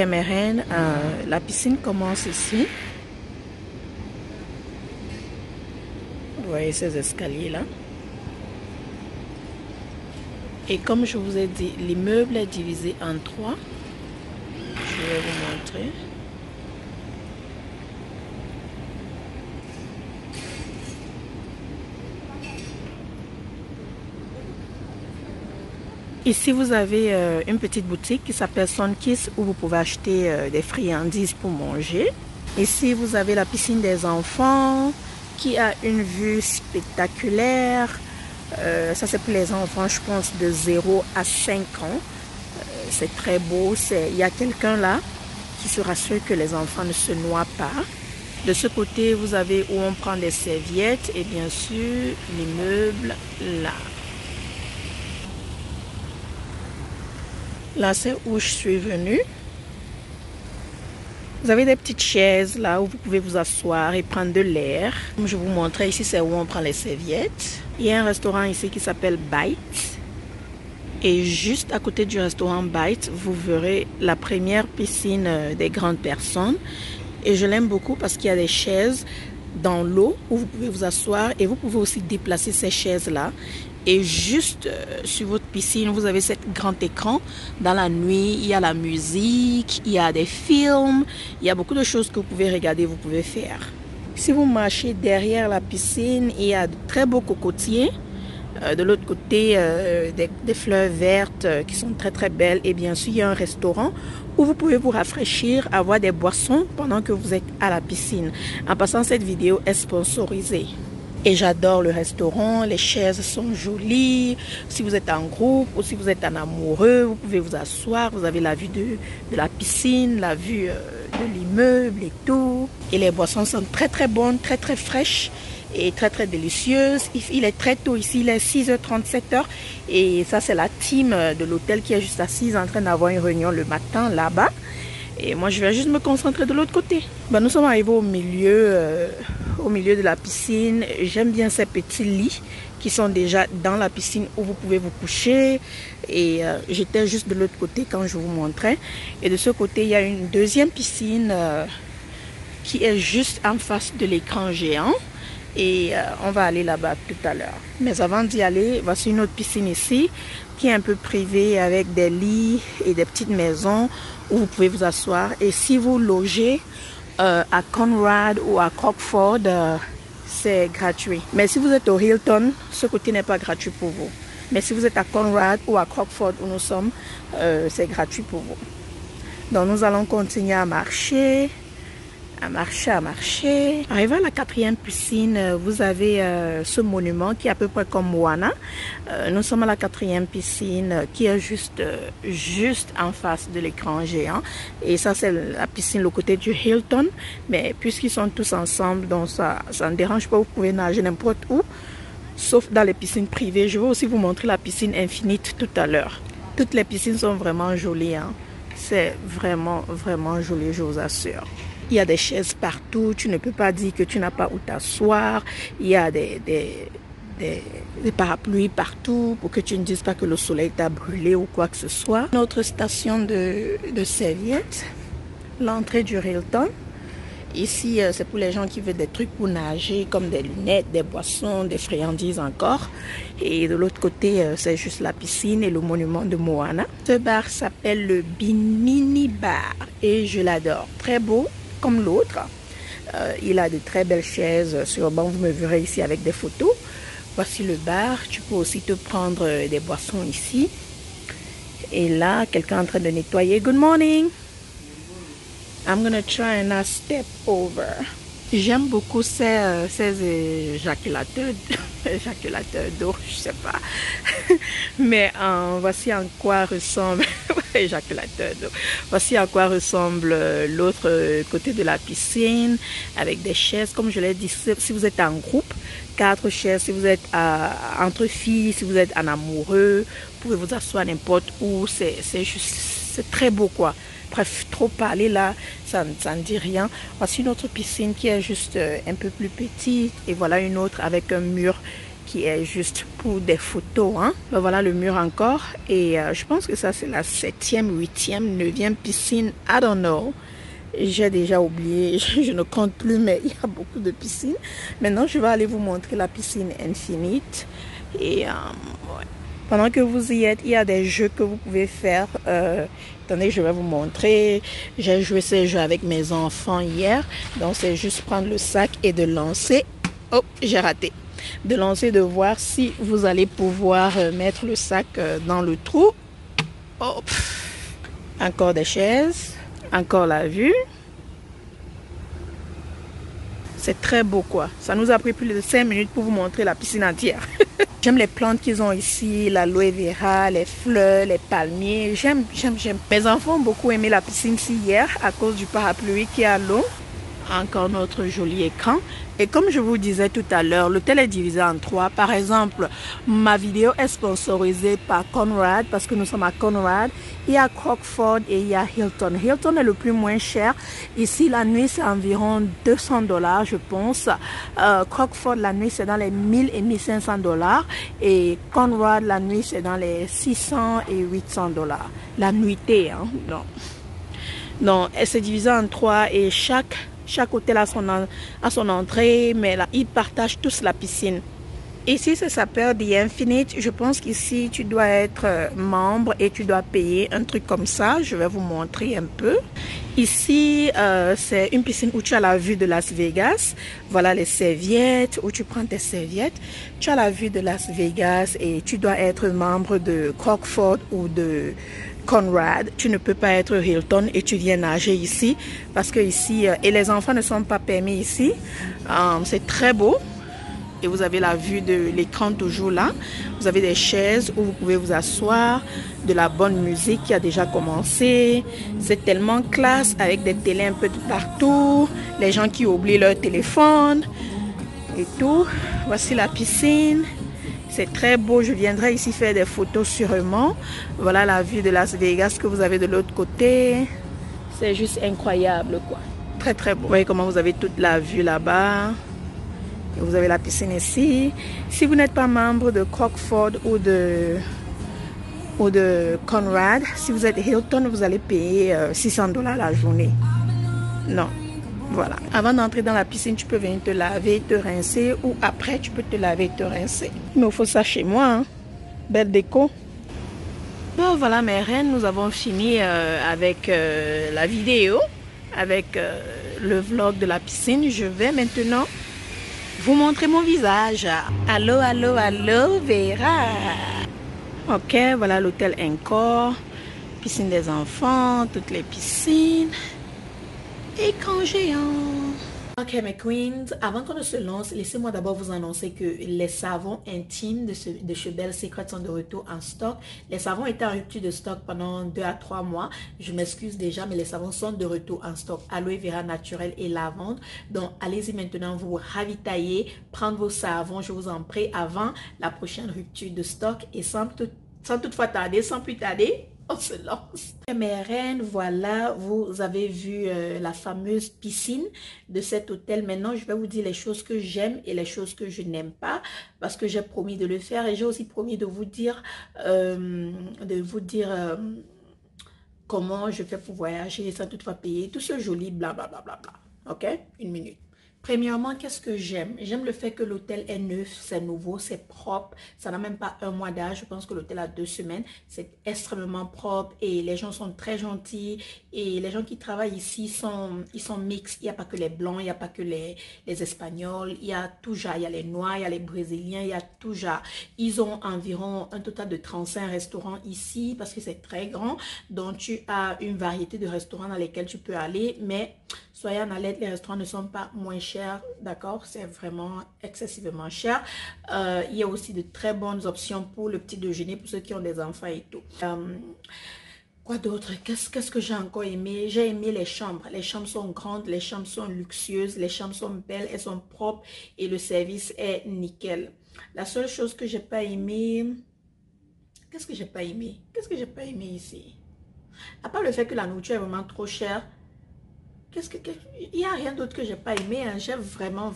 Mes reines, la piscine commence ici. Vous voyez ces escaliers là. Et comme je vous ai dit, l'immeuble est divisé en trois. Je vais vous montrer. Ici, vous avez une petite boutique qui s'appelle Sunkiss où vous pouvez acheter des friandises pour manger. Ici, vous avez la piscine des enfants qui a une vue spectaculaire. Ça, c'est pour les enfants, je pense, de 0 à 5 ans. C'est très beau. Il y a quelqu'un là qui se rassure que les enfants ne se noient pas. De ce côté, vous avez où on prend des serviettes et bien sûr, l'immeuble là. Là, c'est où je suis venue. Vous avez des petites chaises là où vous pouvez vous asseoir et prendre de l'air. Comme je vous montrais, ici, c'est où on prend les serviettes. Il y a un restaurant ici qui s'appelle Bite. Et juste à côté du restaurant Bite, vous verrez la première piscine des grandes personnes. Et je l'aime beaucoup parce qu'il y a des chaises dans l'eau où vous pouvez vous asseoir et vous pouvez aussi déplacer ces chaises-là. Et juste sur votre piscine, vous avez cet grand écran. Dans la nuit, il y a la musique, il y a des films, il y a beaucoup de choses que vous pouvez regarder, vous pouvez faire. Si vous marchez derrière la piscine, il y a de très beaux cocotiers. De l'autre côté, des fleurs vertes qui sont très très belles. Et bien sûr, il y a un restaurant où vous pouvez vous rafraîchir, avoir des boissons pendant que vous êtes à la piscine. En passant, cette vidéo est sponsorisée. Et j'adore le restaurant, les chaises sont jolies. Si vous êtes en groupe ou si vous êtes en amoureux, vous pouvez vous asseoir. Vous avez la vue de la piscine, la vue de l'immeuble et tout. Et les boissons sont très très bonnes, très très fraîches et très très délicieuses. Il est très tôt ici, il est 6h30, 7h. Et ça, c'est la team de l'hôtel qui est juste assise en train d'avoir une réunion le matin là-bas. Et moi, je vais juste me concentrer de l'autre côté. Nous sommes arrivés au milieu de la piscine. J'aime bien ces petits lits qui sont déjà dans la piscine où vous pouvez vous coucher. Et j'étais juste de l'autre côté quand je vous montrais. Et de ce côté, il y a une deuxième piscine qui est juste en face de l'écran géant. Et on va aller là-bas tout à l'heure. Mais avant d'y aller, voici une autre piscine ici qui est un peu privée avec des lits et des petites maisons où vous pouvez vous asseoir. Et si vous logez à Conrad ou à Crockford, c'est gratuit. Mais si vous êtes au Hilton, ce côté n'est pas gratuit pour vous. Mais si vous êtes à Conrad ou à Crockford où nous sommes, c'est gratuit pour vous. Donc nous allons continuer à marcher. À marcher. Arrivé à la quatrième piscine, vous avez ce monument qui est à peu près comme Moana. Nous sommes à la quatrième piscine qui est juste en face de l'écran géant. Et ça, c'est la piscine, le côté du Hilton. Mais puisqu'ils sont tous ensemble, donc ça ne dérange pas. Vous pouvez nager n'importe où, sauf dans les piscines privées. Je vais aussi vous montrer la piscine infinite tout à l'heure. Toutes les piscines sont vraiment jolies, hein. C'est vraiment, vraiment joli, je vous assure. Il y a des chaises partout, tu ne peux pas dire que tu n'as pas où t'asseoir. Il y a des parapluies partout pour que tu ne dises pas que le soleil t'a brûlé ou quoi que ce soit. Notre station de serviettes, l'entrée du Hilton. Ici, c'est pour les gens qui veulent des trucs pour nager, comme des lunettes, des boissons, des friandises encore. Et de l'autre côté, c'est juste la piscine et le monument de Moana. Ce bar s'appelle le Bimini Bar et je l'adore. Très beau, comme l'autre. Il a de très belles chaises sur le banc. Vous me verrez ici avec des photos. Voici le bar. Tu peux aussi te prendre des boissons ici. Et là, quelqu'un est en train de nettoyer. Good morning. I'm gonna try and not step over. J'aime beaucoup ces éjaculateurs d'eau, je sais pas. Mais voici à quoi ressemble éjaculateur d'eau. Voici à quoi ressemble l'autre côté de la piscine avec des chaises. Comme je l'ai dit, si vous êtes en groupe, 4 chaises. Si vous êtes entre filles, si vous êtes en amoureux, vous pouvez vous asseoir n'importe où. C'est très beau quoi. Bref, trop parler là, ça ne dit rien. Voici une autre piscine qui est juste un peu plus petite. Et voilà une autre avec un mur qui est juste pour des photos. Hein. Ben voilà le mur encore. Et je pense que ça, c'est la 7e, 8e, 9e piscine. I don't know. J'ai déjà oublié, je ne compte plus, mais il y a beaucoup de piscines. Maintenant, je vais aller vous montrer la piscine Infinite. Et ouais. Pendant que vous y êtes, il y a des jeux que vous pouvez faire. Attendez, je vais vous montrer. J'ai joué ces jeux avec mes enfants hier. Donc, c'est juste prendre le sac et de lancer. Oh, j'ai raté. De lancer, de voir si vous allez pouvoir mettre le sac dans le trou. Oh, encore des chaises. Encore la vue. C'est très beau quoi. Ça nous a pris plus de 5 minutes pour vous montrer la piscine entière. J'aime les plantes qu'ils ont ici, l'aloe vera, les fleurs, les palmiers. J'aime. Mes enfants ont beaucoup aimé la piscine ici hier à cause du parapluie qui est à l'eau. Encore notre joli écran. Et comme je vous disais tout à l'heure, l'hôtel est divisé en 3. Par exemple, ma vidéo est sponsorisée par Conrad parce que nous sommes à Conrad. Il y a Crockford et il y a Hilton. Hilton est le plus moins cher. Ici, la nuit, c'est environ 200 $, je pense. Crockford, la nuit, c'est dans les 1000 et 1500 $. Et Conrad, la nuit, c'est dans les 600 et 800 $. La nuitée, hein. Donc, elle s'est divisée en 3 et chaque hôtel a son entrée, mais là, ils partagent tous la piscine. Ici, ça s'appelle The Infinite. Je pense qu'ici, tu dois être membre et tu dois payer un truc comme ça. Je vais vous montrer un peu. Ici, c'est une piscine où tu as la vue de Las Vegas. Voilà les serviettes, où tu prends tes serviettes. Tu as la vue de Las Vegas et tu dois être membre de Crockford ou de Conrad. Tu ne peux pas être Hilton et tu viens nager ici parce que ici, et les enfants ne sont pas permis ici. C'est très beau. Et vous avez la vue de l'écran toujours là. Vous avez des chaises où vous pouvez vous asseoir, de la bonne musique qui a déjà commencé. C'est tellement classe avec des télés un peu de partout. Les gens qui oublient leur téléphone et tout. Voici la piscine. C'est très beau. Je viendrai ici faire des photos sûrement. Voilà la vue de Las Vegas que vous avez de l'autre côté. C'est juste incroyable quoi. Très très beau. Vous voyez comment vous avez toute la vue là-bas. Vous avez la piscine ici. Si vous n'êtes pas membre de Crockford ou de Conrad, si vous êtes Hilton, vous allez payer 600 $ la journée. Non. Voilà. Avant d'entrer dans la piscine, tu peux venir te laver, te rincer ou après, tu peux te laver et te rincer. Il me faut ça chez moi. Hein. Belle déco. Bon, voilà mes reines, nous avons fini avec la vidéo, avec le vlog de la piscine. Je vais maintenant vous montrer mon visage. Allô, allô, allô, Vera. Ok, voilà l'hôtel Encore. Piscine des enfants, toutes les piscines. Écran géant. Ok mes queens, avant qu'on ne se lance, laissez-moi d'abord vous annoncer que les savons intimes de chez Belle Secret sont de retour en stock. Les savons étaient en rupture de stock pendant 2 à 3 mois. Je m'excuse déjà, mais les savons sont de retour en stock. Aloe vera naturel et lavande. Donc allez-y maintenant vous ravitailler, prendre vos savons, je vous en prie, avant la prochaine rupture de stock. Et sans toutefois tarder, sans plus tarder, on se lance. Mes reines, voilà, vous avez vu la fameuse piscine de cet hôtel. Maintenant, je vais vous dire les choses que j'aime et les choses que je n'aime pas parce que j'ai promis de le faire et j'ai aussi promis de vous dire, comment je fais pour voyager sans toutefois payer tout ce joli blablabla. Ok, une minute. Premièrement, qu'est-ce que j'aime? J'aime le fait que l'hôtel est neuf, c'est nouveau, c'est propre. Ça n'a même pas un mois d'âge. Je pense que l'hôtel a 2 semaines. C'est extrêmement propre et les gens sont très gentils. Et les gens qui travaillent ici ils sont mixtes. Il n'y a pas que les blancs, il n'y a pas que les Espagnols. Il y a tout genre. Il y a les Noirs, il y a les Brésiliens, il y a tout genre. Ils ont environ un total de 35 restaurants ici parce que c'est très grand. Donc, tu as une variété de restaurants dans lesquels tu peux aller. Mais soyez en alerte, les restaurants ne sont pas moins chers, d'accord? C'est vraiment excessivement cher. Il y a aussi de très bonnes options pour le petit déjeuner, pour ceux qui ont des enfants et tout. Quoi d'autre? Qu'est-ce que j'ai encore aimé? J'ai aimé les chambres. Les chambres sont grandes, les chambres sont luxueuses, les chambres sont belles, elles sont propres et le service est nickel. La seule chose que j'ai pas aimé... Qu'est-ce que j'ai pas aimé? Qu'est-ce que j'ai pas aimé ici? À part le fait que la nourriture est vraiment trop chère. il n'y a rien d'autre que j'ai pas aimé. Hein. J'ai vraiment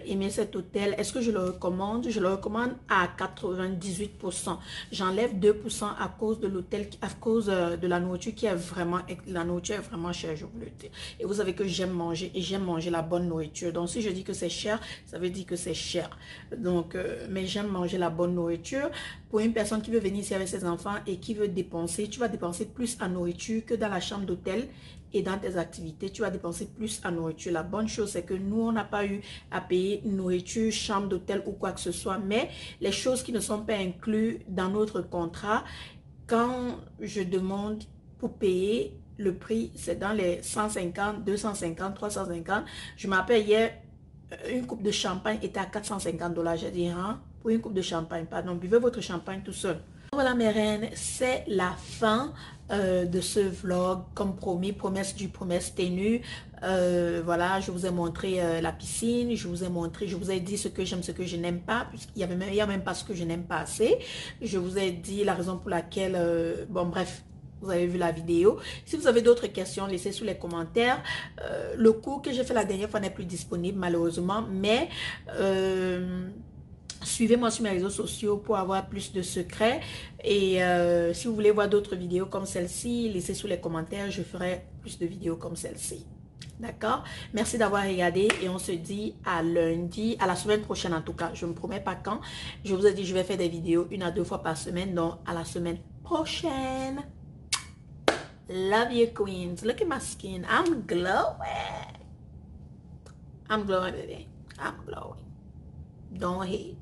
aimé cet hôtel. Est-ce que je le recommande? Je le recommande à 98%. J'enlève 2% à cause de l'hôtel, à cause de la nourriture qui est vraiment, la nourriture est vraiment chère, je vous le dis. Et vous savez que j'aime manger et j'aime manger la bonne nourriture. Donc si je dis que c'est cher, ça veut dire que c'est cher. Donc, mais j'aime manger la bonne nourriture. Pour une personne qui veut venir ici avec ses enfants et qui veut dépenser, tu vas dépenser plus en nourriture que dans la chambre d'hôtel. Et dans tes activités, tu vas dépenser plus en nourriture. La bonne chose, c'est que nous, on n'a pas eu à payer nourriture, chambre d'hôtel ou quoi que ce soit. Mais les choses qui ne sont pas incluses dans notre contrat, quand je demande pour payer, le prix, c'est dans les 150, 250, 350. Je m'appelle hier, une coupe de champagne était à 450 $. J'ai dit, hein, pour une coupe de champagne, pardon, buvez votre champagne tout seul. Voilà mes reines, c'est la fin de ce vlog. Comme promis, promesse du promesse tenue. Voilà, je vous ai montré la piscine, je vous ai dit ce que j'aime, ce que je n'aime pas, puisqu'il y a même pas ce que je n'aime pas assez. Je vous ai dit la raison pour laquelle, bon bref, vous avez vu la vidéo. Si vous avez d'autres questions, laissez sous les commentaires. Le cours que j'ai fait la dernière fois n'est plus disponible malheureusement, mais suivez-moi sur mes réseaux sociaux pour avoir plus de secrets. Et si vous voulez voir d'autres vidéos comme celle-ci, laissez sous les commentaires. Je ferai plus de vidéos comme celle-ci. D'accord? Merci d'avoir regardé et on se dit à lundi, à la semaine prochaine en tout cas. Je ne me promets pas quand. Je vous ai dit je vais faire des vidéos 1 à 2 fois par semaine. Donc à la semaine prochaine. Love you queens. Look at my skin. I'm glowing. I'm glowing, baby. I'm glowing. Don't hate.